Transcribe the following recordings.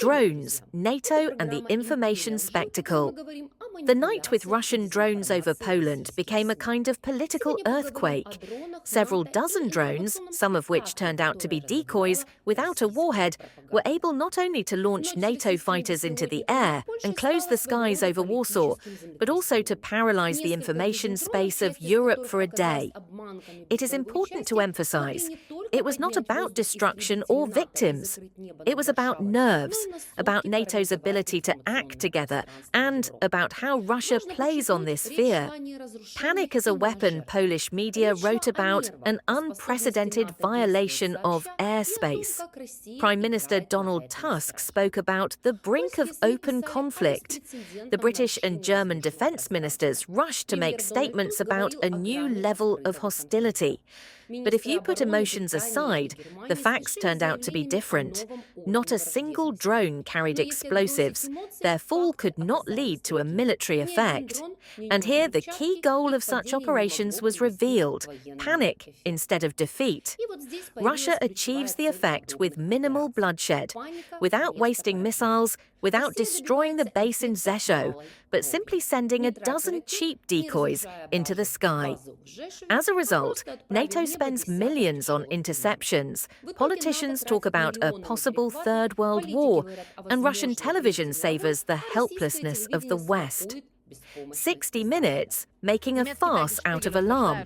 drones, NATO and the information spectacle. The night with Russian drones over Poland became a kind of political earthquake. Several dozen drones, some of which turned out to be decoys without a warhead, were able not only to launch NATO fighters into the air and close the skies over Warsaw, but also to paralyze the information space of Europe for a day. It is important to emphasize, it was not about destruction or victims. It was about nerves, about NATO's ability to act together, and about how Russia plays on this fear. Panic as a weapon, Polish media wrote about an unprecedented violation of airspace. Prime Minister Donald Tusk spoke about the brink of open conflict. The British and German defence ministers rushed to make statements about a new level of hostility. But if you put emotions aside, the facts turned out to be different. Not a single drone carried explosives. Their fall could not lead to a military effect. And here the key goal of such operations was revealed: panic instead of defeat. Russia achieves the effect with minimal bloodshed, without wasting missiles, without destroying the base in Rzeszów, but simply sending a dozen cheap decoys into the sky. As a result, NATO spends millions on interceptions. Politicians talk about a possible Third World War, and Russian television savors the helplessness of the West. 60 Minutes making a farce out of alarm.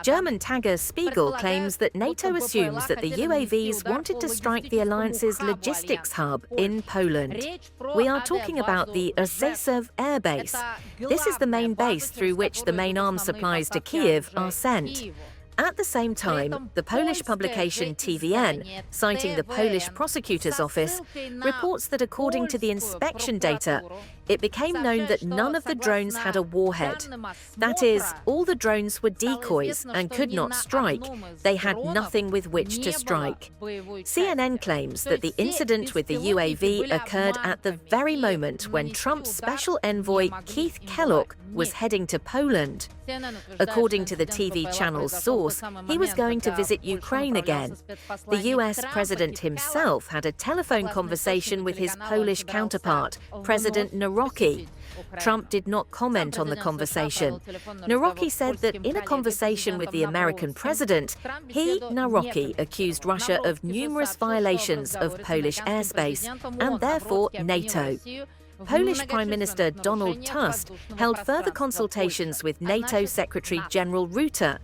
German tagger Spiegel claims that NATO assumes that the UAVs wanted to strike the alliance's logistics hub in Poland. We are talking about the Rzeszów air base. This is the main base through which the main arms supplies to Kyiv are sent. At the same time, the Polish publication TVN, citing the Polish prosecutor's office, reports that according to the inspection data, it became known that none of the drones had a warhead. That is, all the drones were decoys and could not strike. They had nothing with which to strike. CNN claims that the incident with the UAV occurred at the very moment when Trump's special envoy Keith Kellogg was heading to Poland. According to the TV channel's source, he was going to visit Ukraine again. The US president himself had a telephone conversation with his Polish counterpart, President Nawrocki. Trump did not comment on the conversation. Nawrocki said that in a conversation with the American president, Nawrocki, accused Russia of numerous violations of Polish airspace and therefore NATO. Polish Prime Minister Donald Tusk held further consultations with NATO Secretary General Rutte.